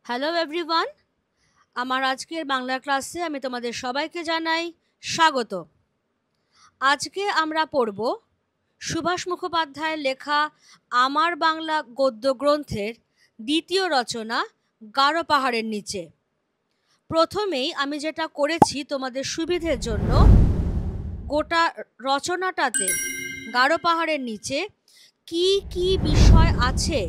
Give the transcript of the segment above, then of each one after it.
Hello everyone, আমার আজকের বাংলা ক্লাসে আমি তোমাদের সবাইকে জানাই স্বাগত। আজকে আমরা পড়ব সুভাষ মুখোপাধ্যায়ের লেখা আমার বাংলা গদ্য গ্রন্থের দ্বিতীয় রচনা গারো পাহাড়ের নিচে। প্রথমেই আমি যেটা করেছি তোমাদের সুবিধের জন্য, গোটা রচনাটাতে গারো পাহাড়ের নিচে কি কি বিষয় আছে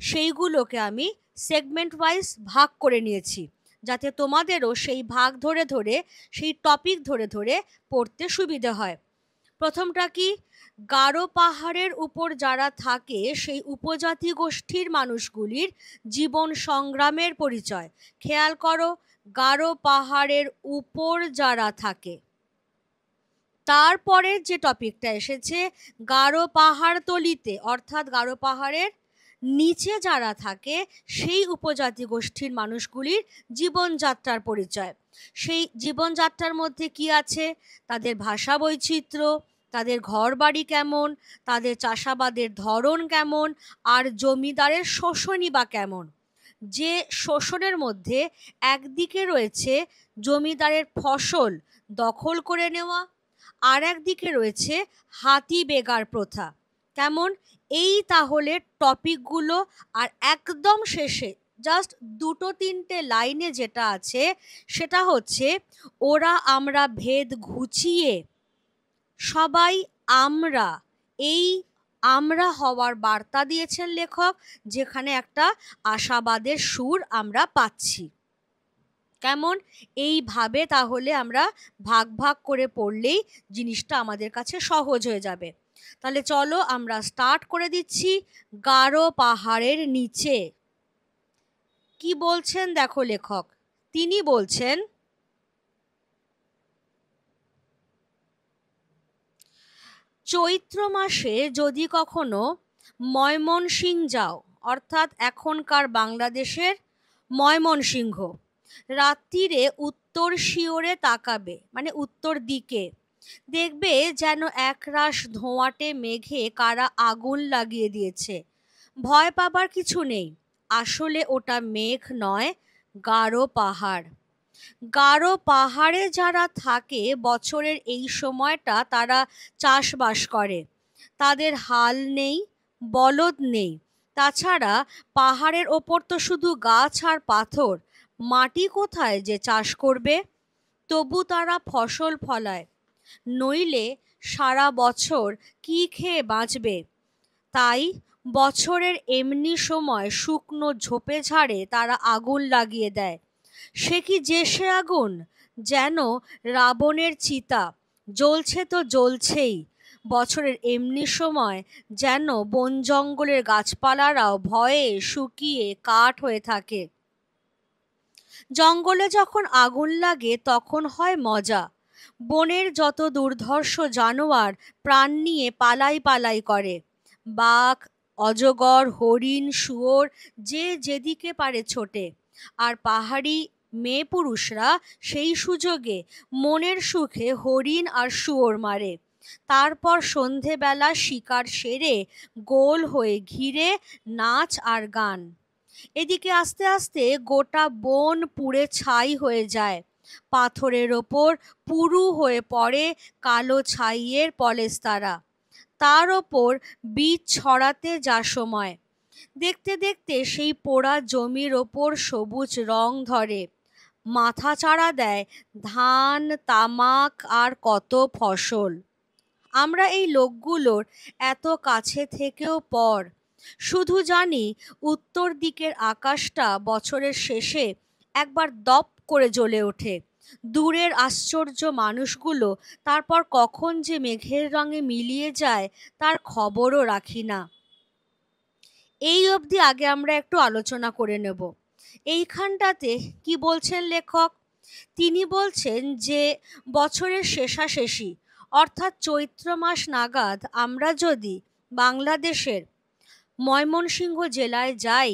সেইগুলোকে আমি সেগমেন্ট ওয়াইজ ভাগ করে নিয়েছি, যাতে তোমাদেরও সেই ভাগ ধরে ধরে সেই টপিক ধরে ধরে পড়তে সুবিধে হয়। প্রথমটা কি, গারো পাহাড়ের উপর যারা থাকে সেই উপজাতি গোষ্ঠীর মানুষগুলির জীবন সংগ্রামের পরিচয়। খেয়াল করো, গারো পাহাড়ের উপর যারা থাকে। তারপরের যে টপিকটা এসেছে, গারো পাহাড়তলিতে অর্থাৎ গারো পাহাড়ের নিচে যারা থাকে সেই উপজাতি গোষ্ঠীর মানুষগুলির জীবনযাত্রার পরিচয়। সেই জীবনযাত্রার মধ্যে কি আছে, তাদের ভাষা বৈচিত্র্য, তাদের ঘর বাড়ি কেমন, তাদের চাষাবাদের ধরন কেমন, আর জমিদারের শোষণই বা কেমন। যে শোষণের মধ্যে একদিকে রয়েছে জমিদারের ফসল দখল করে নেওয়া, আর একদিকে রয়েছে হাতি বেগার প্রথা কেমন। এই তাহলে টপিকগুলো। আর একদম শেষে জাস্ট দুটো তিনটে লাইনে যেটা আছে সেটা হচ্ছে, ওরা আমরা ভেদ ঘুচিয়ে সবাই আমরা। এই আমরা হওয়ার বার্তা দিয়েছেন লেখক, যেখানে একটা আশাবাদের সুর আমরা পাচ্ছি। কেমন, এইভাবে তাহলে আমরা ভাগ ভাগ করে পড়লেই জিনিসটা আমাদের কাছে সহজ হয়ে যাবে। তাহলে চলো আমরা স্টার্ট করে দিচ্ছি। গারো পাহাড়ের নিচে কি বলছেন দেখো লেখক। তিনি বলছেন, চৈত্র মাসে যদি কখনো ময়মনসিংহ যাও, অর্থাৎ এখনকার বাংলাদেশের ময়মনসিংহ, রাত্রিরে উত্তর শিওরে তাকাবে, মানে উত্তর দিকে, দেখবে যেন একরাশ ধোঁয়াটে মেঘে কারা আগুন লাগিয়ে দিয়েছে। ভয় পাবার কিছু নেই, আসলে ওটা মেঘ নয়, গারো পাহাড়। গারো পাহাড়ে যারা থাকে বছরের এই সময়টা তারা চাষবাস করে। তাদের হাল নেই, বলদ নেই। তাছাড়া পাহাড়ের ওপর তো শুধু গাছ আর পাথর, মাটি কোথায় যে চাষ করবে। তবু তারা ফসল ফলায়, নইলে সারা বছর কি খেয়ে বাঁচবে। তাই বছরের এমনি সময় শুকনো ঝোপে ঝাড়ে তারা আগুন লাগিয়ে দেয়। সে কি যে সে আগুন, যেন রাবণের চিতা, জ্বলছে তো জ্বলছেই। বছরের এমনি সময় যেন বন জঙ্গলের গাছপালারাও ভয়ে শুকিয়ে কাঠ হয়ে থাকে। জঙ্গলে যখন আগুন লাগে তখন হয় মজা। বনের যত দুর্ধর্ষ জানোয়ার প্রাণ নিয়ে পালাই পালাই করে। বাঘ, অজগর, হরিণ, শুয়োর যে যেদিকে পারে ছোটে। আর পাহাড়ি মেয়ে পুরুষরা সেই সুযোগে মনের সুখে হরিণ আর শুয়োর মারে। তারপর সন্ধেবেলা শিকার সেরে গোল হয়ে ঘিরে নাচ আর গান। এদিকে আস্তে আস্তে গোটা বন পুড়ে ছাই হয়ে যায়। পাথরের ওপর পুরু হয়ে পড়ে কালো ছাইয়ের পলেস্তারা। তার ওপর বীজ ছড়াতে যা সময়, দেখতে দেখতে সেই পোড়া জমির ওপর সবুজ রং ধরে। মাথা চাড়া দেয় ধান, তামাক আর কত ফসল। আমরা এই লোকগুলোর এত কাছে থেকেও পর, শুধু জানি উত্তর দিকের আকাশটা বছরের শেষে একবার দপ করে জ্বলে ওঠে। দূরের আশ্চর্য মানুষগুলো তারপর কখন যে মেঘের রঙে মিলিয়ে যায় তার খবরও রাখি না। এই অবধি আগে আমরা একটু আলোচনা করে নেব। এইখানটাতে কি বলছেন লেখক, তিনি বলছেন যে বছরের শেষাশেষি অর্থাৎ চৈত্র মাস নাগাদ আমরা যদি বাংলাদেশের ময়মনসিংহ জেলায় যাই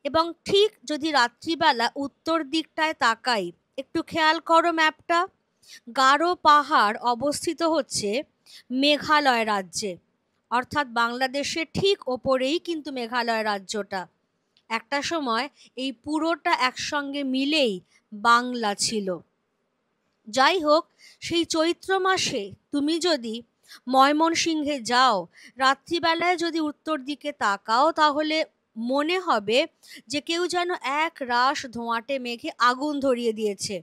এবং ঠিক যদি রাত্রিবেলা উত্তর দিকটায় তাকাই, একটু খেয়াল করো ম্যাপটা, গারো পাহাড় অবস্থিত হচ্ছে মেঘালয় রাজ্যে, অর্থাৎ বাংলাদেশের ঠিক ওপরেই কিন্তু মেঘালয় রাজ্যটা। একটা সময় এই পুরোটা একসঙ্গে মিলেই বাংলা ছিল। যাই হোক, সেই চৈত্র মাসে তুমি যদি ময়মনসিংহে যাও, রাত্রিবেলায় যদি উত্তর দিকে তাকাও, তাহলে মনে হবে যে কেউ যেন এক রাশ ধোঁয়াটে মেঘে আগুন ধরিয়ে দিয়েছে।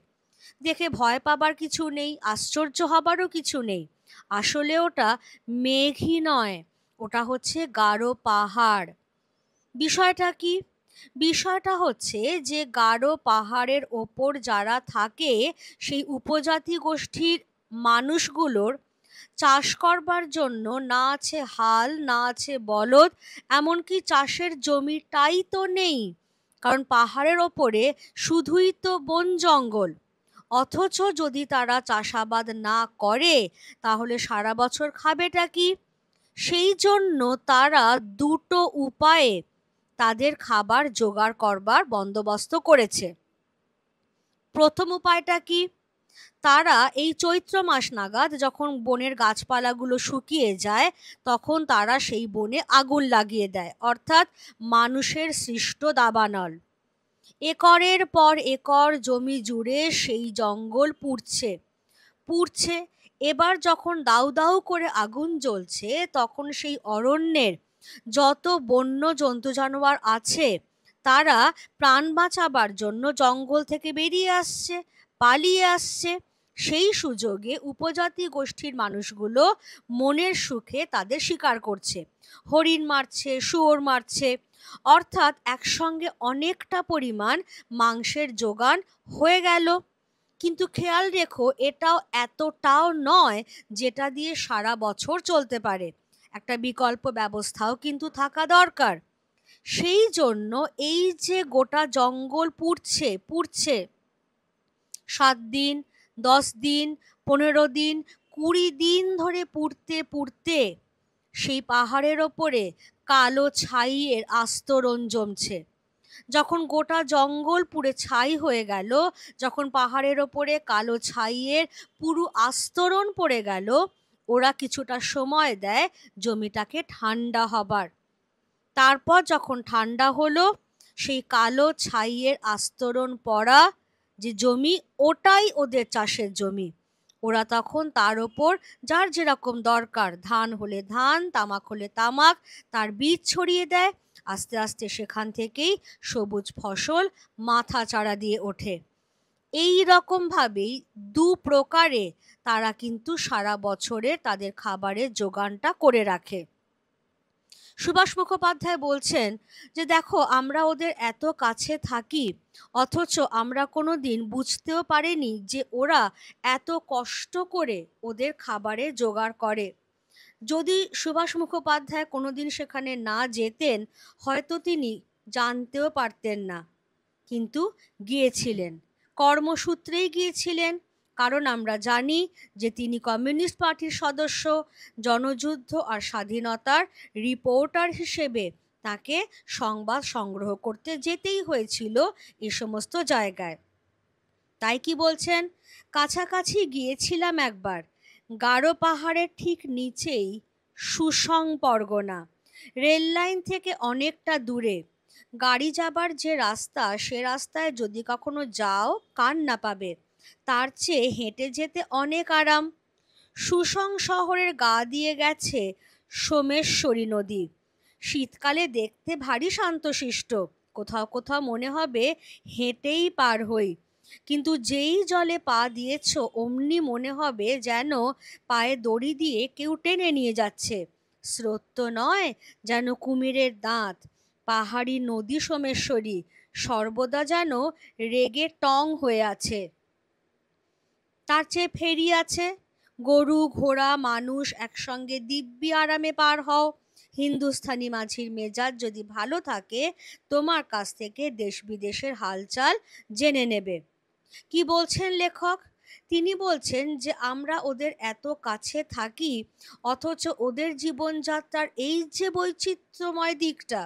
দেখে ভয় পাবার কিছু নেই, আশ্চর্য হবারও কিছু নেই। আসলে ওটা মেঘই নয়, ওটা হচ্ছে গারো পাহাড়। বিষয়টা কি? বিষয়টা হচ্ছে যে গারো পাহাড়ের ওপর যারা থাকে, সেই উপজাতি গোষ্ঠীর মানুষগুলোর চাষ করবার জন্য না আছে হাল, না আছে বলদ, এমনকি চাষের জমিটাই তো নেই। কারণ পাহাড়ের ওপরে শুধুই তো বন জঙ্গল। অথচ যদি তারা চাষাবাদ না করে, তাহলে সারা বছর খাবেটা কি? সেই জন্য তারা দুটো উপায়ে তাদের খাবার জোগাড় করবার বন্দোবস্ত করেছে। প্রথম উপায়টা কি? তারা এই চৈত্র মাস নাগাদ যখন বনের গাছপালাগুলো শুকিয়ে যায়, তখন তারা সেই বনে আগুন লাগিয়ে দেয়, অর্থাৎ মানুষের সৃষ্ট দাবানল। একরের পর একর জমি জুড়ে সেই জঙ্গল পুড়ছে পুড়ছে। এবার যখন দাউ দাউ করে আগুন জ্বলছে, তখন সেই অরণ্যের যত বন্য জন্তু জানোয়ার আছে, তারা প্রাণ বাঁচাবার জন্য জঙ্গল থেকে বেরিয়ে আসছে, পালিয়ে আসছে। সেই সুযোগে উপজাতি গোষ্ঠীর মানুষগুলো মনের সুখে তাদের শিকার করছে, হরিণ মারছে, শুয়োর মারছে, অর্থাৎ একসঙ্গে অনেকটা পরিমাণ মাংসের জোগান হয়ে গেল। কিন্তু খেয়াল রেখো, এটাও এতটাও নয় যেটা দিয়ে সারা বছর চলতে পারে, একটা বিকল্প ব্যবস্থাও কিন্তু থাকা দরকার। সেই জন্য এই যে গোটা জঙ্গল পুড়ছে পুড়ছে, 7 দিন, 10 দিন, 15 দিন, 20 দিন ধরে পুড়তে পুড়তে সেই পাহাড়ের ওপরে কালো ছাইয়ের আস্তরণ জমছে। যখন গোটা জঙ্গল পুড়ে ছাই হয়ে গেল, যখন পাহাড়ের ওপরে কালো ছাইয়ের পুরো আস্তরণ পড়ে গেল, ওরা কিছুটা সময় দেয় জমিটাকে ঠান্ডা হবার। তারপর যখন ঠান্ডা হলো, সেই কালো ছাইয়ের আস্তরণ পড়া যে জমি, ওটাই ওদের চাষের জমি। ওরা তখন তার ওপর যার যেরকম দরকার, ধান হলে ধান, তামাক হলে তামাক, তার বীজ ছড়িয়ে দেয়। আস্তে আস্তে সেখান থেকেই সবুজ ফসল মাথা চাড়া দিয়ে ওঠে। এই রকমভাবেই দু প্রকারে তারা কিন্তু সারা বছরে তাদের খাবারের জোগানটা করে রাখে। সুভাষ মুখোপাধ্যায় বলছেন যে দেখো, আমরা ওদের এত কাছে থাকি, অথচ আমরা কোনো দিন বুঝতেও পারিনি যে ওরা এত কষ্ট করে ওদের খাবারের জোগাড় করে। যদি সুভাষ মুখোপাধ্যায় কোনোদিন সেখানে না যেতেন, হয়তো তিনি জানতেও পারতেন না। কিন্তু গিয়েছিলেন, কর্মসূত্রেই গিয়েছিলেন। কারণ আমরা জানি যে তিনি কমিউনিস্ট পার্টির সদস্য, জনযুদ্ধ আর স্বাধীনতার রিপোর্টার হিসেবে তাকে সংবাদ সংগ্রহ করতে যেতেই হয়েছিল এ সমস্ত জায়গায়। তাই কি বলছেন, কাছাকাছি গিয়েছিলাম একবার, গারো পাহাড়ের ঠিক নিচেই সুসং পরগনা, রেল লাইন থেকে অনেকটা দূরে। গাড়ি যাবার যে রাস্তা, সে রাস্তায় যদি কখনো যাও, কান না পাবে, তার চেয়ে হেঁটে যেতে অনেক আরাম। সুসং শহরের গা দিয়ে গেছে সোমেশ্বরী নদী। শীতকালে দেখতে ভারী শান্তশিষ্ট, কোথাও কোথাও মনে হবে হেঁটেই পার হই। কিন্তু যেই জলে পা দিয়েছ, অমনি মনে হবে যেন পায়ে দড়ি দিয়ে কেউ টেনে নিয়ে যাচ্ছে। স্রোত তো নয়, যেন কুমিরের দাঁত। পাহাড়ি নদী সোমেশ্বরী সর্বদা যেন রেগে টং হয়ে আছে। তার চেয়ে ফেরি আছে, গরু ঘোড়া মানুষ একসঙ্গে দিব্যি আরামে পার হও। হিন্দুস্থানি মাঝির মেজাজ যদি ভালো থাকে, তোমার কাছ থেকে দেশ বিদেশের হালচাল জেনে নেবে। কি বলছেন লেখক? তিনি বলছেন যে আমরা ওদের এত কাছে থাকি, অথচ ওদের জীবনযাত্রার এই যে বৈচিত্র্যময় দিকটা,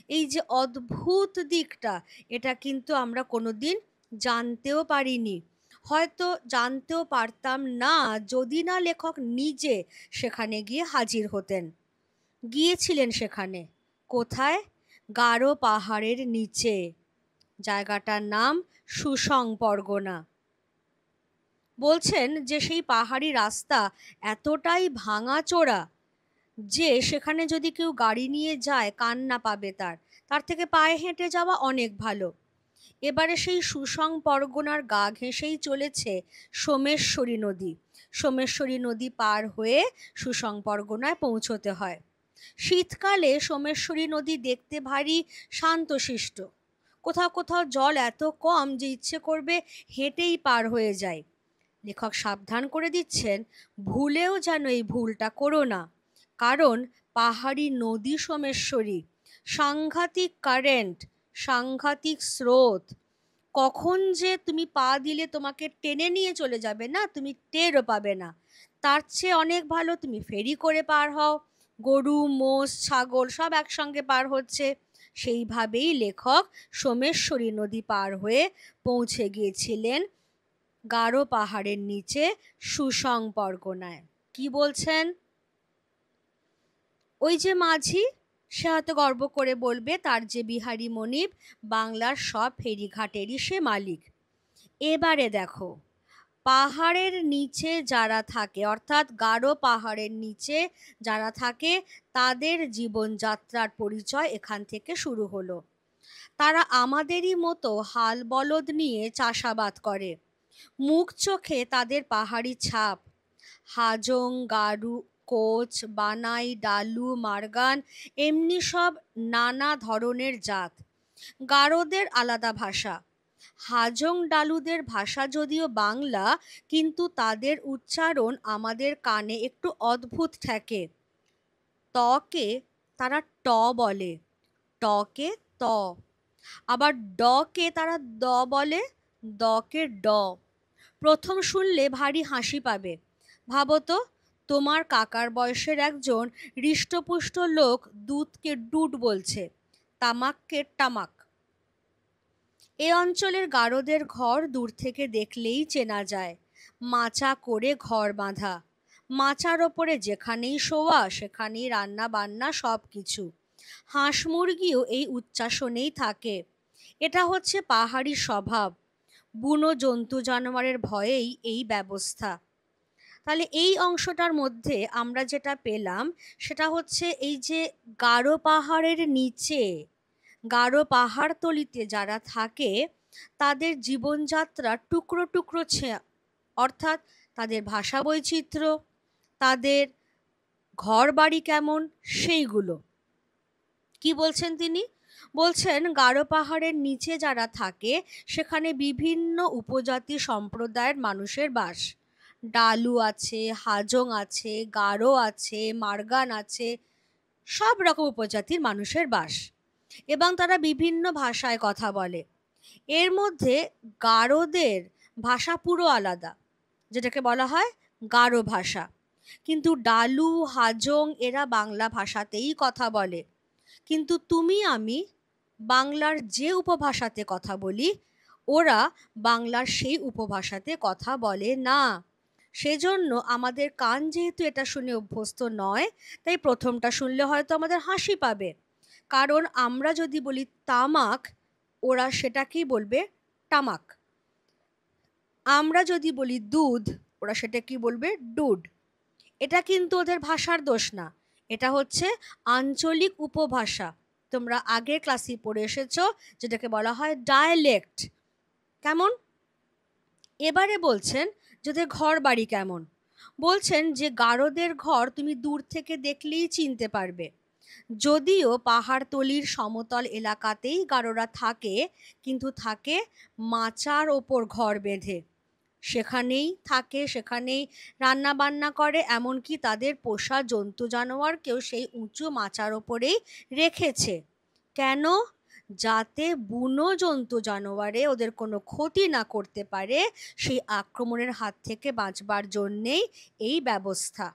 এই যে অদ্ভুত দিকটা, এটা কিন্তু আমরা কোনোদিন জানতেও পারিনি। হয়তো জানতেও পারতাম না যদি না লেখক নিজে সেখানে গিয়ে হাজির হতেন। গিয়েছিলেন সেখানে। কোথায়? গারো পাহাড়ের নিচে। জায়গাটার নাম সুসং পরগনা। বলছেন যে সেই পাহাড়ি রাস্তা এতটাই ভাঙাচোরা যে সেখানে যদি কেউ গাড়ি নিয়ে যায় কান্না পাবে তার থেকে পায়ে হেঁটে যাওয়া অনেক ভালো। এবারে সেই সুসং পরগনার গা ঘেঁষেই চলেছে সোমেশ্বরী নদী। সোমেশ্বরী নদী পার হয়ে সুসং পরগনায় পৌঁছতে হয়। শীতকালে সোমেশ্বরী নদী দেখতে ভারী শান্তশিষ্ট। কোথাও কোথাও জল এত কম যে ইচ্ছে করবে হেঁটেই পার হয়ে যায়। লেখক সাবধান করে দিচ্ছেন, ভুলেও যেন এই ভুলটা করো না, কারণ পাহাড়ি নদী সোমেশ্বরী, সাংঘাতিক কারেন্ট, সাংঘাতিক স্রোত। কখন যে তুমি পা দিলে তোমাকে টেনে নিয়ে চলে যাবে না, তুমি টেরও পাবে না। তার চেয়ে অনেক ভালো তুমি ফেরি করে পার হও, গরু মোষ ছাগল সব একসঙ্গে পার হচ্ছে। সেইভাবেই লেখক সোমেশ্বরী নদী পার হয়ে পৌঁছে গিয়েছিলেন গারো পাহাড়ের নিচে সুসং পরগনায়। কি বলছেন? ওই যে মাঝি, সে হয়তো গর্ব করে বলবে তার যে বিহারী মনিব, বাংলার সব ফেরিঘাটেরই সে মালিক। এবারে দেখো, পাহাড়ের নিচে যারা থাকে, অর্থাৎ গারো পাহাড়ের নিচে যারা থাকে, তাদের জীবনযাত্রার পরিচয় এখান থেকে শুরু হলো। তারা আমাদেরই মতো হাল বলদ নিয়ে চাষাবাদ করে। মুখ চোখে তাদের পাহাড়ি ছাপ। হাজং, গারু, কোচ, বানাই, ডালু, মারগান এমনি সব নানা ধরনের জাত। গারোদের আলাদা ভাষা। হাজং ডালুদের ভাষা যদিও বাংলা, কিন্তু তাদের উচ্চারণ আমাদের কানে একটু অদ্ভুত ঠেকে। তকে তারা ট বলে, টকে ত। আবার ডকে তারা দ বলে, দকে ড। প্রথম শুনলে ভারী হাসি পাবে। ভাবো তো, তোমার কাকার বয়সের একজন হৃষ্টপুষ্ট লোক দুধকে ডুড বলছে, তামাককে টামাক। এ অঞ্চলের গারোদের ঘর দূর থেকে দেখলেই চেনা যায়। মাচা করে ঘর বাঁধা, মাচার ওপরে যেখানেই শোয়া সেখানেই রান্না বান্না সব কিছু। হাঁস মুরগিও এই উচ্চাসনেই থাকে। এটা হচ্ছে পাহাড়ি স্বভাব। বুনো জন্তু জানোয়ারের ভয়েই এই ব্যবস্থা। তাহলে এই অংশটার মধ্যে আমরা যেটা পেলাম সেটা হচ্ছে এই যে গারো পাহাড়ের নিচে, গারো পাহাড়তলিতে যারা থাকে তাদের জীবনযাত্রা টুকরো টুকরো অর্থাৎ তাদের ভাষা বৈচিত্র্য, তাদের ঘর বাড়ি কেমন, সেইগুলো। কি বলছেন তিনি? বলছেন গারো পাহাড়ের নিচে যারা থাকে সেখানে বিভিন্ন উপজাতি সম্প্রদায়ের মানুষের বাস। ডালু আছে, হাজং আছে, গারো আছে, মারগান আছে, সব রকম উপজাতির মানুষের বাস, এবং তারা বিভিন্ন ভাষায় কথা বলে। এর মধ্যে গারোদের ভাষা পুরো আলাদা, যেটাকে বলা হয় গারো ভাষা। কিন্তু ডালু, হাজং এরা বাংলা ভাষাতেই কথা বলে। কিন্তু তুমি আমি বাংলার যে উপভাষাতে কথা বলি, ওরা বাংলার সেই উপভাষাতে কথা বলে না। সেজন্য আমাদের কান যেহেতু এটা শুনে অভ্যস্ত নয়, তাই প্রথমটা শুনলে হয়তো আমাদের হাসি পাবে। কারণ আমরা যদি বলি তামাক, ওরা সেটাকেই বলবে টামাক। আমরা যদি বলি দুধ, ওরা সেটা কি বলবে ডুড। এটা কিন্তু ওদের ভাষার দোষ না, এটা হচ্ছে আঞ্চলিক উপভাষা। তোমরা আগের ক্লাসে পড়ে এসেছো, যেটাকে বলা হয় ডায়ালেক্ট। কেমন? এবারে বলছেন যে ঘর বাড়ি কেমন। বলছেন যে গারোদের ঘর তুমি দূর থেকে দেখলেই চিনতে পারবে। যদিও পাহাড়তলির সমতল এলাকাতেই গারোরা থাকে, কিন্তু থাকে মাচার ওপর ঘর বেঁধে। সেখানেই থাকে, সেখানেই রান্না বান্না করে, এমনকি তাদের পোষা জন্তু জানোয়ারকেও সেই উঁচু মাচার ওপরেই রেখেছে। কেন? যাতে বুনো জন্তু জানোয়ারে ওদের কোনো ক্ষতি না করতে পারে, সেই আক্রমণের হাত থেকে বাঁচবার জন্যেই এই ব্যবস্থা।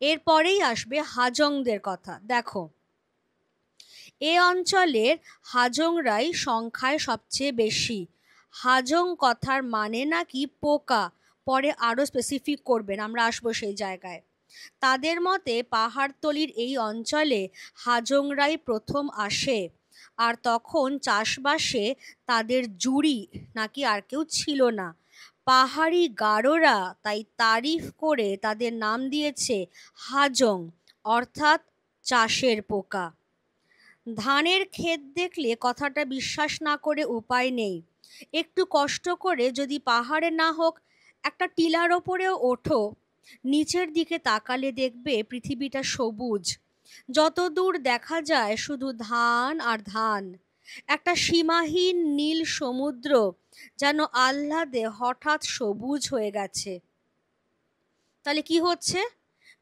এরপরেই আসবে হাজংদের কথা। দেখো, এ অঞ্চলের হাজংরাই সংখ্যায় সবচেয়ে বেশি। হাজং কথার মানে নাকি পোকা, পরে আরও স্পেসিফিক করবেন, আমরা আসবো সেই জায়গায়। তাদের মতে পাহাড়তলির এই অঞ্চলে হাজংরাই প্রথম আসে, আর তখন চাষবাসে তাদের জুড়ি নাকি আর কেউ ছিল না। পাহাড়ি গারোরা তাই তারিফ করে তাদের নাম দিয়েছে হাজং, অর্থাৎ চাষের পোকা। ধানের ক্ষেত দেখলে কথাটা বিশ্বাস না করে উপায় নেই। একটু কষ্ট করে যদি পাহাড়ে না হোক একটা টিলার ওপরেও ওঠো, নিচের দিকে তাকালে দেখবে পৃথিবীটা সবুজ। যত দূর দেখা যায় শুধু ধান আর ধান। একটা সীমাহীন নীল সমুদ্র যেন আহ্লাদে হঠাৎ সবুজ হয়ে গেছে। তাহলে কি হচ্ছে?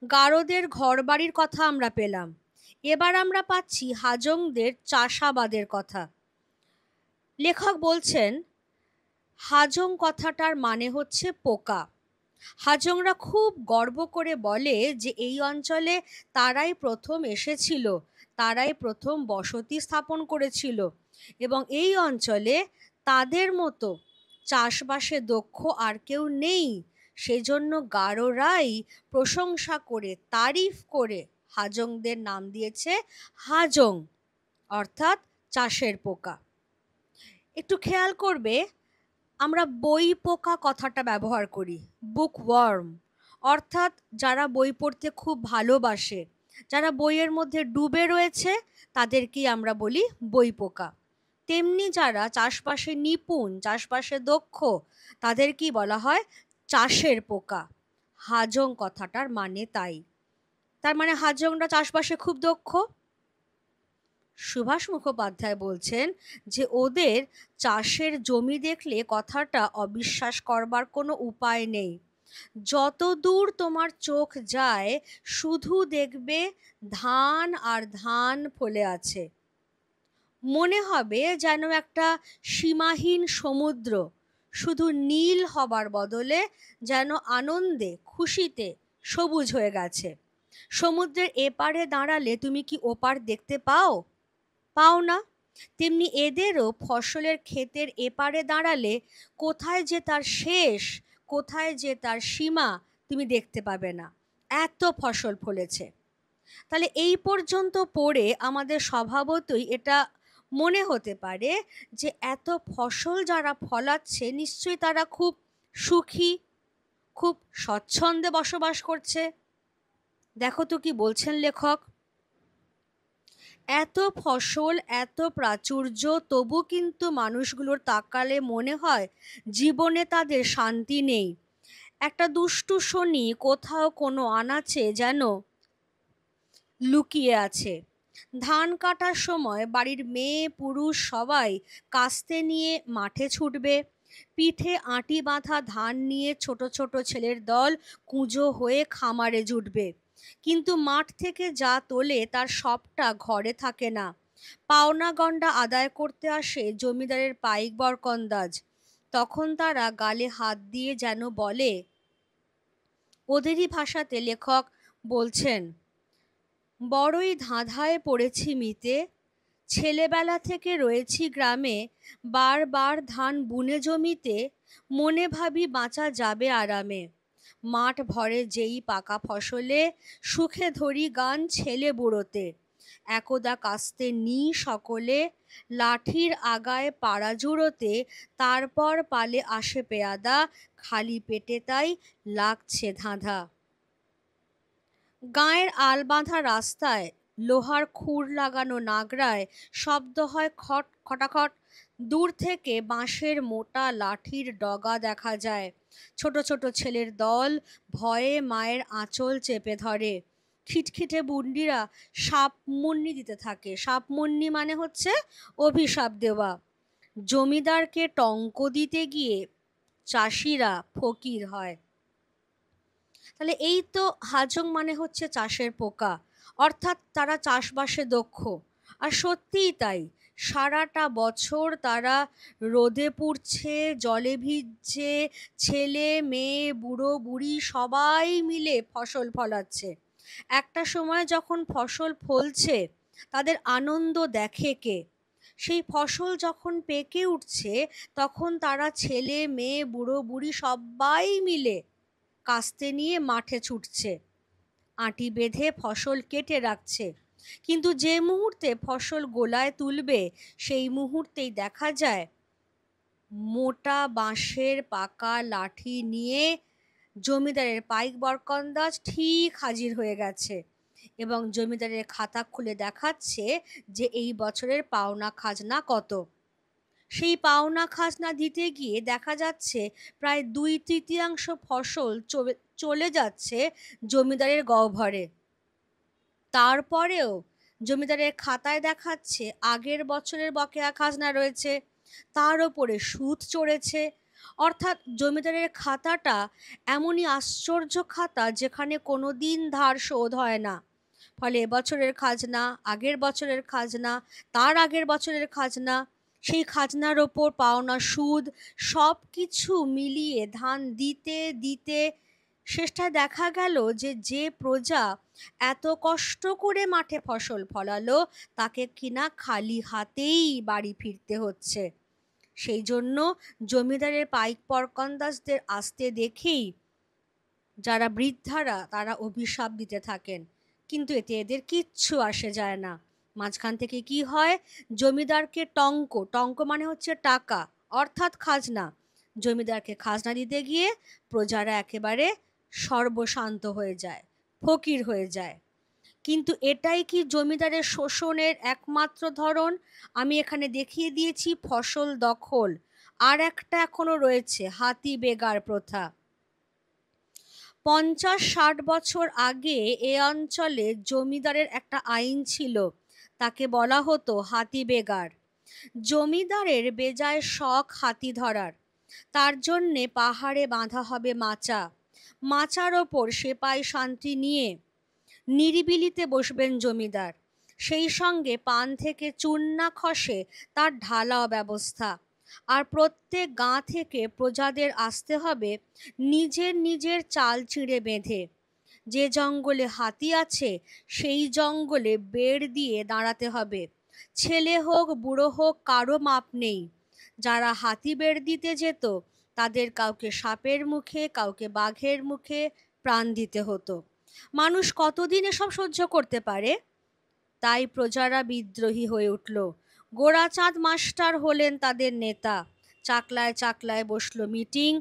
গারোদের ঘরবাড়ির কথা আমরা পেলাম, এবার আমরা পাচ্ছি হাজংদের চাষাবাদের কথা। লেখক বলছেন হাজং কথাটার মানে হচ্ছে পোকা। হাজংরা খুব গর্ব করে বলে যে এই অঞ্চলে তারাই প্রথম এসেছিল, তারাই প্রথম বসতি স্থাপন করেছিল, এবং এই অঞ্চলে তাদের মতো চাষবাসে দক্ষ আর কেউ নেই। সেজন্য গারোরাই প্রশংসা করে তারিফ করে হাজংদের নাম দিয়েছে হাজং, অর্থাৎ চাষের পোকা। একটু খেয়াল করবে, আমরা বই পোকা কথাটা ব্যবহার করি, বুকওয়ার্ম, অর্থাৎ যারা বই পড়তে খুব ভালোবাসে, যারা বইয়ের মধ্যে ডুবে রয়েছে তাদেরকেই আমরা বলি বই পোকা। তেমনি যারা চাষবাসে নিপুণ, চাষবাসে দক্ষ, তাদেরকেই বলা হয় চাষের পোকা। হাজং কথাটার মানে তাই। তার মানে হাজংরা চাষবাসে খুব দক্ষ। সুভাষ মুখোপাধ্যায় বলছেন যে ওদের চাষের জমি দেখলে কথাটা অবিশ্বাস করবার কোনো উপায় নেই। যত দূর তোমার চোখ যায় শুধু দেখবে ধান আর ধান ফলে আছে। মনে হবে যেন একটা সীমাহীন সমুদ্র শুধু নীল হবার বদলে যেন আনন্দে খুশিতে সবুজ হয়ে গেছে। সমুদ্রের এপারে দাঁড়ালে তুমি কি ওপার দেখতে পাও? পাও না। তেমনি এদেরও ফসলের ক্ষেতের এপারে দাঁড়ালে কোথায় যে তার শেষ, কোথায় যে তার সীমা তুমি দেখতে পাবে না, এত ফসল ফলেছে। তাহলে এই পর্যন্ত পড়ে আমাদের স্বভাবতই এটা মনে হতে পারে যে এত ফসল যারা ফলাচ্ছে নিশ্চয়ই তারা খুব সুখী, খুব স্বচ্ছন্দে বসবাস করছে। দেখো তো কি বলছেন লেখক। এত ফসল, এত প্রাচুর্য, তবু কিন্তু মানুষগুলোর তাকালে মনে হয় জীবনে তাদের শান্তি নেই। একটা দুষ্টু শনি কোথাও কোনো আনাচে যেন লুকিয়ে আছে। ধান কাটার সময় বাড়ির মেয়ে পুরুষ সবাই কাস্তে নিয়ে মাঠে ছুটবে। পিঠে আঁটি বাঁধা ধান নিয়ে ছোট ছোট ছেলের দল কুঁজো হয়ে খামারে জুটবে। কিন্তু মাঠ থেকে যা তোলে তার সবটা ঘরে থাকে না। পাওনা গন্ডা আদায় করতে আসে জমিদারের পাইক বরকন্দাজ। তখন তারা গালে হাত দিয়ে যেন বলে, ওদেরই ভাষাতে লেখক বলছেন, বড়ই ধাঁধায় পড়েছি মিতে, ছেলেবেলা থেকে রয়েছি গ্রামে, বারবার ধান বুনে জমিতে, মনে ভাবি বাঁচা যাবে আরামে। মাঠ ভরে যেই পাকা ফসলে, সুখে ধরি গান ছেলে বুড়োতে। একদা কাস্তে নি সকলে, লাঠির আগায় পাড়া জুড়োতে, তারপর পালে আসে পেয়াদা, খালি পেটে তাই লাগছে ধাঁধা। গাঁয়ের আলবাঁধা রাস্তায় লোহার খুর লাগানো নাগরায় শব্দ হয় খট খটাখট। দূর থেকে বাঁশের মোটা লাঠির ডগা দেখা যায়। ছোট ছোট ছেলের দল ভয়ে মায়ের আঁচল চেপে ধরে। খিটখিটে বুন্ডিরা শাপমুন্নি দিতে থাকে। শাপমুন্নি মানে হচ্ছে অভিশাপ দেওয়া। জমিদারকে টঙ্ক দিতে গিয়ে চাষিরা ফকির হয়। তাহলে এই তো হাজং মানে হচ্ছে চাষের পোকা, অর্থাৎ তারা চাষবাসে দক্ষ। আর সত্যিই তাই, সারাটা বছর তারা রোদে পুড়ছে, জলে ভিজছে, ছেলে মেয়ে বুড়ো বুড়ি সবাই মিলে ফসল ফলাচ্ছে। একটা সময় যখন ফসল ফলছে তাদের আনন্দ দেখে কে? সেই ফসল যখন পেকে উঠছে তখন তারা ছেলে মেয়ে বুড়ো বুড়ি সবাই মিলে কাস্তে নিয়ে মাঠে ছুটছে। আঁটি বেঁধে ফসল কেটে রাখছে, কিন্তু যে মুহূর্তে ফসল গোলায় তুলবে সেই মুহূর্তেই দেখা যায় মোটা বাঁশের পাকা লাঠি নিয়ে জমিদারের পাইক বরকন্দাজ ঠিক হাজির হয়ে গেছে এবং জমিদারের খাতা খুলে দেখাচ্ছে যে এই বছরের পাওনা খাজনা কত। সেই পাওনা খাজনা দিতে গিয়ে দেখা যাচ্ছে প্রায় 2/3 ফসল চলে যাচ্ছে জমিদারের গহ্বরে। তারপরেও জমিদারের খাতায় দেখাচ্ছে আগের বছরের বকেয়া খাজনা রয়েছে, তার ওপরে সুদ চড়েছে। অর্থাৎ জমিদারের খাতাটা এমনই আশ্চর্য খাতা যেখানে কোনো দিন ধার শোধ হয় না। ফলে এবছরের খাজনা, আগের বছরের খাজনা, তার আগের বছরের খাজনা, সেই খাজনার ওপর পাওনা সুদ, সব কিছু মিলিয়ে ধান দিতে দিতে শেষটায় দেখা গেল যে যে প্রজা এত কষ্ট করে মাঠে ফসল ফলালো তাকে কিনা খালি হাতেই বাড়ি ফিরতে হচ্ছে। সেই জন্য জমিদারের পাইক বরকন্দাজদের আসতে দেখেই যারা বৃদ্ধারা তারা অভিশাপ দিতে থাকেন, কিন্তু এতে এদের কিচ্ছু আসে যায় না। মাঝখান থেকে কি হয়, জমিদারকে টঙ্ক মানে হচ্ছে টাকা, অর্থাৎ খাজনা, জমিদারকে খাজনা দিতে গিয়ে প্রজারা একেবারে সর্বশান্ত হয়ে যায়, ফকির হয়ে যায়। কিন্তু এটাই কি জমিদারের শোষণের একমাত্র ধরন? আমি এখানে দেখিয়ে দিয়েছি ফসল দখল, আর একটা এখনো রয়েছে হাতি বেগার প্রথা। 50-60 বছর আগে এ অঞ্চলে জমিদারের একটা আইন ছিল, তাকে বলা হতো হাতি বেগার। জমিদারের বেজায় শখ হাতি ধরার, তার জন্যে পাহাড়ে বাঁধা হবে মাচা, মাচার ওপর সেপাই শান্তি নিয়ে নিরিবিলিতে বসবেন জমিদার, সেই সঙ্গে পান থেকে চুন না খসে তার ঢালাও ব্যবস্থা। আর প্রত্যেক গাঁ থেকে প্রজাদের আসতে হবে নিজের নিজের চাল চিঁড়ে বেঁধে। যে জঙ্গলে হাতি আছে সেই জঙ্গলে বেড় দিয়ে দাঁড়াতে হবে, ছেলে হোক বুড়ো হোক কারো মাপ নেই। যারা হাতি বেড় দিতে যেত তাদের কাউকে সাপের মুখে, কাউকে বাঘের মুখে প্রাণ দিতে হতো। মানুষ কতদিন এসব সহ্য করতে পারে? তাই প্রজারা বিদ্রোহী হয়ে উঠল। গোরাচাঁদ মাস্টার হলেন তাদের নেতা। চাকলায় চাকলায় বসলো মিটিং,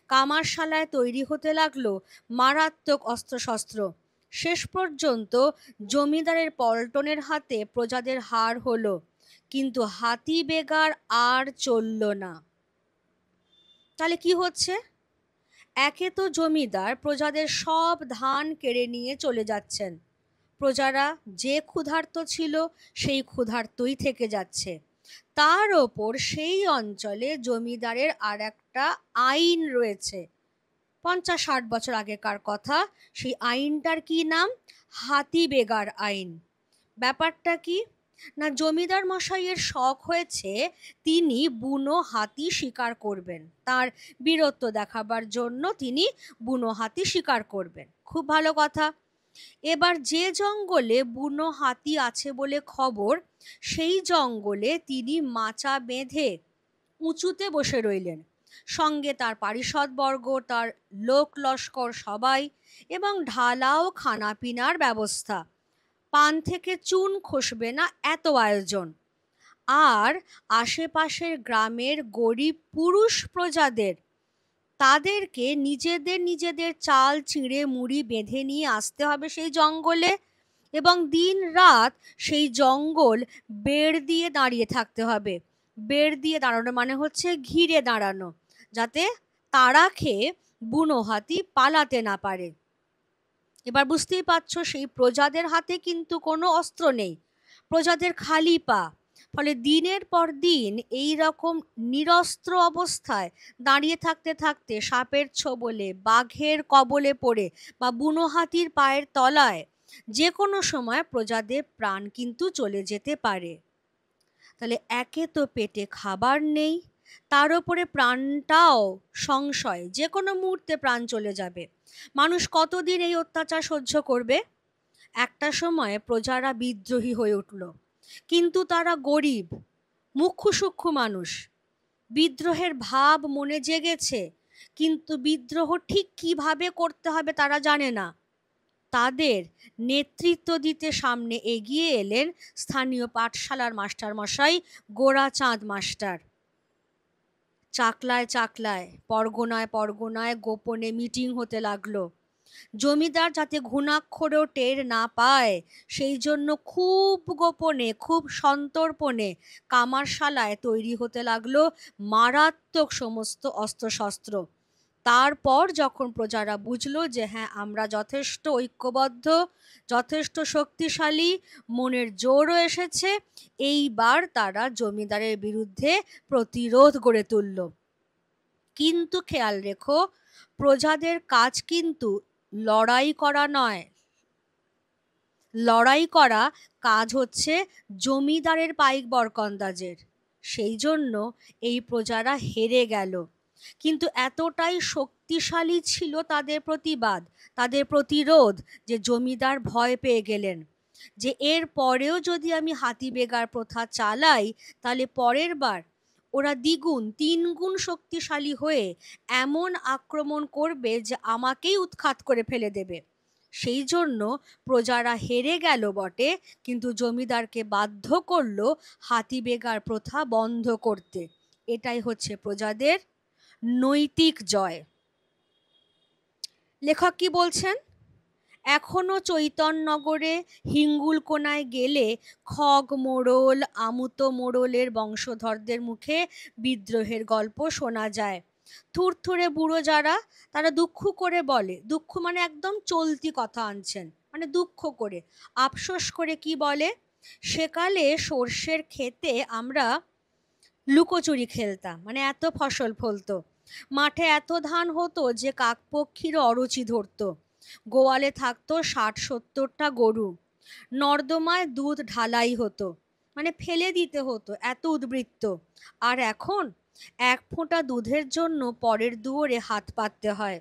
কামারশালায় তৈরি হতে লাগলো মারাত্মক অস্ত্রশস্ত্র। শেষ পর্যন্ত জমিদারের পল্টনের হাতে প্রজাদের হার হলো, কিন্তু হাতি বেগার আর চলল না। তাহলে কি হচ্ছে? একে তো জমিদার প্রজাদের সব ধান কেড়ে নিয়ে চলে যাচ্ছেন, প্রজারা যে ক্ষুধার্ত ছিল সেই ক্ষুধার্তই থেকে যাচ্ছে। তার ওপর সেই অঞ্চলে জমিদারের আর একটা আইন রয়েছে, 50-60 বছর আগেকার কথা। সেই আইনটার কি নাম? হাতি বেগার আইন। ব্যাপারটা কি না, জমিদার মশাইয়ের শখ হয়েছে তিনি বুনো হাতি শিকার করবেন, তার বীরত্ব দেখাবার জন্য তিনি বুনো হাতি শিকার করবেন। খুব ভালো কথা। এবার যে জঙ্গলে বুনো হাতি আছে বলে খবর, সেই জঙ্গলে তিনি মাচা বেঁধে উঁচুতে বসে রইলেন, সঙ্গে তার পারিষদবর্গ, তার লোক লস্কর সবাই, এবং ঢালাও খানাপিনার ব্যবস্থা। পান থেকে চুন খসবে না এত আয়োজন। আর আশেপাশের গ্রামের গরিব পুরুষ প্রজাদের, তাদেরকে নিজেদের নিজেদের চাল চিঁড়ে মুড়ি বেঁধে নিয়ে আসতে হবে সেই জঙ্গলে, এবং দিন রাত সেই জঙ্গল বেড় দিয়ে দাঁড়িয়ে থাকতে হবে। বেড় দিয়ে দাঁড়ানো মানে হচ্ছে ঘিরে দাঁড়ানো, যাতে তাড়া খেয়ে বুনো হাতি পালাতে না পারে। এবার বুঝতেই পারছো, সেই প্রজাদের হাতে কিন্তু কোনো অস্ত্র নেই, প্রজাদের খালি পা। ফলে দিনের পর দিন এই রকম নিরস্ত্র অবস্থায় দাঁড়িয়ে থাকতে থাকতে সাপের ছোবলে, বাঘের কবলে পড়ে বা বুনো হাতির পায়ের তলায় যে কোনো সময় প্রজাদের প্রাণ কিন্তু চলে যেতে পারে। তাহলে একে তো পেটে খাবার নেই, তার উপরে প্রাণটাও সংশয়, যে কোনো মুহূর্তে প্রাণ চলে যাবে। মানুষ কতদিন এই অত্যাচার সহ্য করবে? একটা সময়ে প্রজারা বিদ্রোহী হয়ে উঠল, কিন্তু তারা গরিব, মুখ্য সূক্ষ্ম মানুষ। বিদ্রোহের ভাব মনে জেগেছে, কিন্তু বিদ্রোহ ঠিক কিভাবে করতে হবে তারা জানে না। তাদের নেতৃত্ব দিতে সামনে এগিয়ে এলেন স্থানীয় পাঠশালার মাস্টারমশাই গোরাচাঁদ মাস্টার। চাকলায় চাকলায়, পরগনায় পরগনায় গোপনে মিটিং হতে লাগলো। জমিদার যাতে ঘুণাক্ষরেও টের না পায় সেই জন্য খুব গোপনে, খুব সন্তর্পণে কামারশালায় তৈরি হতে লাগলো মারাত্মক সমস্ত অস্ত্রশস্ত্র। তারপর যখন প্রজারা বুঝলো যে হ্যাঁ, আমরা যথেষ্ট ঐক্যবদ্ধ, যথেষ্ট শক্তিশালী, মনের জোরও এসেছে, এইবার তারা জমিদারের বিরুদ্ধে প্রতিরোধ গড়ে তুলল। কিন্তু খেয়াল রেখো, প্রজাদের কাজ কিন্তু লড়াই করা নয়। লড়াই করা কাজ হচ্ছে জমিদারের পাইক বরকন্দাজের। সেই জন্য এই প্রজারা হেরে গেল। কিন্তু এতটাই শক্তিশালী ছিল তাদের প্রতিবাদ, তাদের প্রতিরোধ, যে জমিদার ভয় পেয়ে গেলেন যে এর পরেও যদি আমি হাতি বেগার প্রথা চালাই তাহলে পরের বার ওরা দ্বিগুণ তিনগুণ শক্তিশালী হয়ে এমন আক্রমণ করবে যে আমাকেই উৎখাত করে ফেলে দেবে। সেই জন্য প্রজারা হেরে গেল বটে, কিন্তু জমিদারকে বাধ্য করলো হাতি বেগার প্রথা বন্ধ করতে। এটাই হচ্ছে প্রজাদের নৈতিক জয়। লেখক কি বলছেন? এখনো চৈতন্যনগরে হিঙ্গুলকোনায় গেলে খগ মোড়ল, আমুতো মোড়লের বংশধরদের মুখে বিদ্রোহের গল্প শোনা যায়। থুরথুরে বুড়ো যারা, তারা দুঃখ করে বলে, দুঃখ মানে একদম চলতি কথা আনছেন, মানে দুঃখ করে, আফসোস করে কি বলে, সেকালে সর্ষের ক্ষেতে আমরা লুকোচুরি খেলতাম, মানে এত ফসল ফলতো, মাঠে এত ধান হতো যে কাকপক্ষীর অরুচি ধরতো, গোয়ালে থাকতো ৬০-৭০টা গরু, নর্দমায় দুধ ঢালাই হতো, মানে ফেলে দিতে হতো, এত উদ্বৃত্ত। আর এখন এক ফোঁটা দুধের জন্য পরের দুয়ারে হাত পাততে হয়।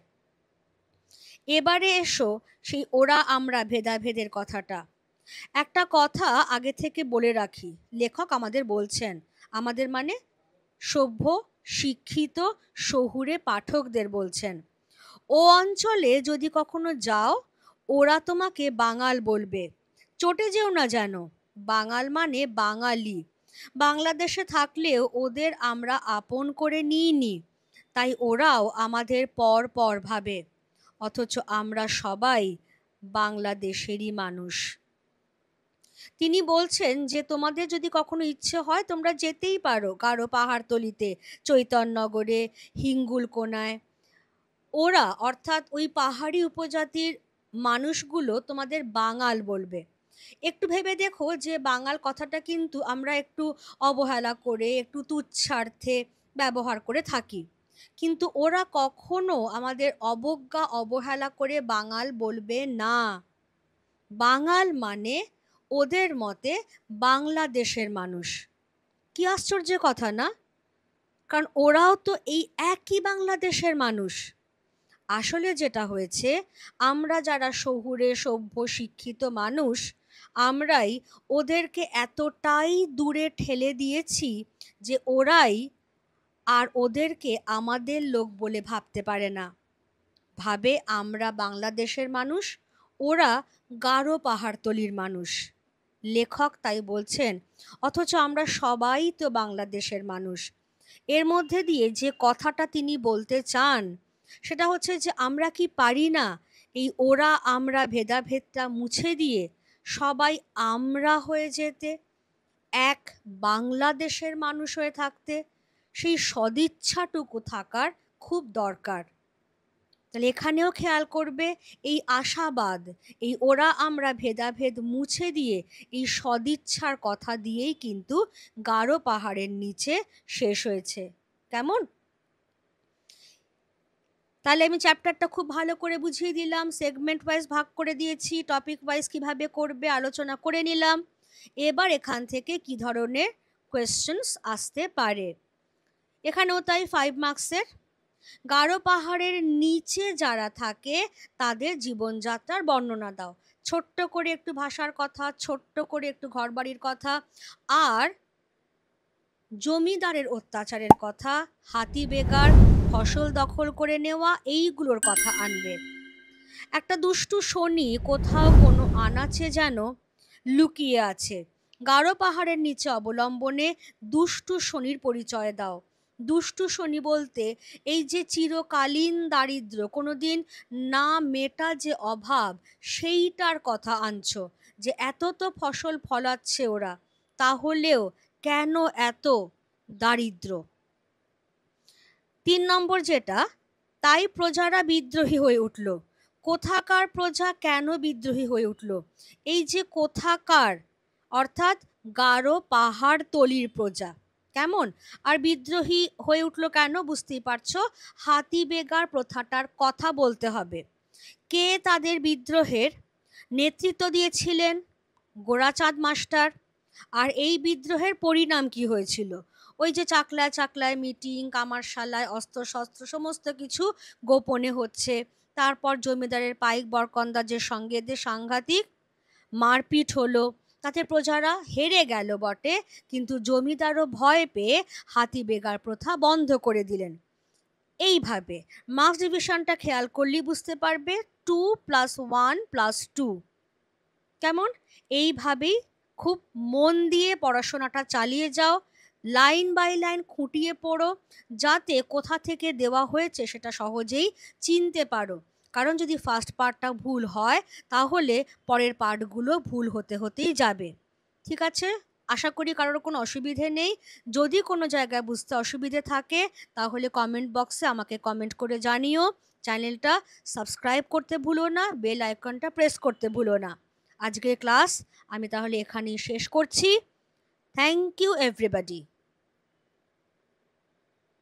এবারে এসো সেই ওরা আমরা ভেদাভেদের কথাটা। একটা কথা আগে থেকে বলে রাখি, লেখক আমাদের বলছেন, আমাদের মানে সভ্য শিক্ষিত শহুরে পাঠকদের বলছেন, ও অঞ্চলে যদি কখনো যাও ওরা তোমাকে বাঙাল বলবে, চটে যেও না যেন। বাঙাল মানে বাঙালি। বাংলাদেশে থাকলেও ওদের আমরা আপন করে নিইনি, তাই ওরাও আমাদের পর পর ভাবে, অথচ আমরা সবাই বাংলাদেশেরই মানুষ। তিনি বলছেন যে তোমাদের যদি কখনো ইচ্ছে হয় তোমরা যেতেই পারো গারো পাহাড়তলিতে, চৈতন্যনগরে, হিঙ্গুলকোনায়। ওরা অর্থাৎ ওই পাহাড়ি উপজাতির মানুষগুলো তোমাদের বাঙাল বলবে। একটু ভেবে দেখো যে বাঙাল কথাটা কিন্তু আমরা একটু অবহেলা করে, একটু তুচ্ছার্থে ব্যবহার করে থাকি, কিন্তু ওরা কখনো আমাদের অবজ্ঞা অবহেলা করে বাঙাল বলবে না। বাঙাল মানে ওদের মতে বাংলাদেশের মানুষ। কি আশ্চর্যের কথা না? কারণ ওরাও তো এই একই বাংলাদেশের মানুষ। আসলে যেটা হয়েছে, আমরা যারা শহুরে সভ্য শিক্ষিত মানুষ, আমরাই ওদেরকে এতটাই দূরে ঠেলে দিয়েছি যে ওরাই আর ওদেরকে আমাদের লোক বলে ভাবতে পারে না, ভাবে আমরা বাংলাদেশের মানুষ, ওরা গারো পাহাড়তলির মানুষ। লেখক তাই বলছেন, অথচ আমরা সবাই তো বাংলাদেশের মানুষ। এর মধ্যে দিয়ে যে কথাটা তিনি বলতে চান সেটা হচ্ছে যে আমরা কি পারি না এই ওরা আমরা ভেদাভেদটা মুছে দিয়ে সবাই আমরা হয়ে যেতে, এক বাংলাদেশের মানুষ হয়ে থাকতে? সেই সদিচ্ছাটুকু থাকার খুব দরকার। তাহলে এখানেও খেয়াল করবে, এই আশাবাদ, এই ওরা আমরা ভেদাভেদ মুছে দিয়ে এই সদিচ্ছার কথা দিয়েই কিন্তু গারো পাহাড়ের নিচে শেষ হয়েছে। কেমন? তাহলে আমি চ্যাপ্টারটা খুব ভালো করে বুঝিয়ে দিলাম, সেগমেন্ট ওয়াইজ ভাগ করে দিয়েছি, টপিক ওয়াইজ কিভাবে করবে আলোচনা করে নিলাম। এবার এখান থেকে কি ধরনের কোয়েশ্চেন্স আসতে পারে। এখানেও তাই 5 মার্কসের। গারো পাহাড়ের নিচে যারা থাকে তাদের জীবনযাত্রার বর্ণনা দাও। ছোট্ট করে একটু ভাষার কথা, ছোট্ট করে একটু ঘরবাড়ির কথা, আর জমিদারের অত্যাচারের কথা, হাতি বেগার ফসল দখল করে নেওয়া, এইগুলোর কথা আনবে। একটা দুষ্টু শনি কোথাও কোনো আনাচে যেন লুকিয়ে আছে। গারো পাহাড়ের নিচে অবলম্বনে দুষ্টু শনির পরিচয় দাও। দুষ্টু শনি বলতে এই যে চিরকালীন দারিদ্র্য, কোনোদিন না মেটা যে অভাব, সেইটার কথা আনছো। যে এত তো ফসল ফলাচ্ছে ওরা, তাহলেও কেন এত দারিদ্র্য? ৩ নম্বর যেটা, তাই প্রজারা বিদ্রোহী হয়ে উঠল। কোথাকার প্রজা কেন বিদ্রোহী হয়ে উঠল? এই যে কোথাকার অর্থাৎ গারো পাহাড়তলির প্রজা। কেমন? আর বিদ্রোহী হয়ে উঠল কেন? বুঝতেই পারছো, হাতি বেগার প্রথাটার কথা বলতে হবে। কে তাদের বিদ্রোহের নেতৃত্ব দিয়েছিলেন? গোরাচাঁদ মাস্টার। আর এই বিদ্রোহের পরিণাম কি হয়েছিল? ওই যে চাকলায় চাকলায় মিটিং, কামারশালায় অস্ত্রশস্ত্র সমস্ত কিছু গোপনে হচ্ছে। তারপর জমিদারের পাইক বরকন্দাজের সঙ্গে এদের সাংঘাতিক মারপিট হলো। তাতে প্রজারা হেরে গেল বটে, কিন্তু জমিদারও ভয় পেয়ে হাতি বেগার প্রথা বন্ধ করে দিলেন। এইভাবে মার্কস ডিভিশনটা খেয়াল করলেই বুঝতে পারবে, 2 + 1 + 2। কেমন? এইভাবেই খুব মন দিয়ে পড়াশোনাটা চালিয়ে যাও, লাইন বাই লাইন খুঁটিয়ে পড়ো, যাতে কোথা থেকে দেওয়া হয়েছে সেটা সহজেই চিনতে পারো। কারণ যদি ফার্স্ট পার্টটা ভুল হয়, তাহলে পরের পার্টগুলো ভুল হতে হতেই যাবে। ঠিক আছে? আশা করি কারোর কোনো অসুবিধে নেই। যদি কোনো জায়গায় বুঝতে অসুবিধে থাকে, তাহলে কমেন্ট বক্সে আমাকে কমেন্ট করে জানিও। চ্যানেলটা সাবস্ক্রাইব করতে ভুলো না, বেল আইকনটা প্রেস করতে ভুলো না। আজকের ক্লাস আমি তাহলে এখানেই শেষ করছি। Thank you everybody.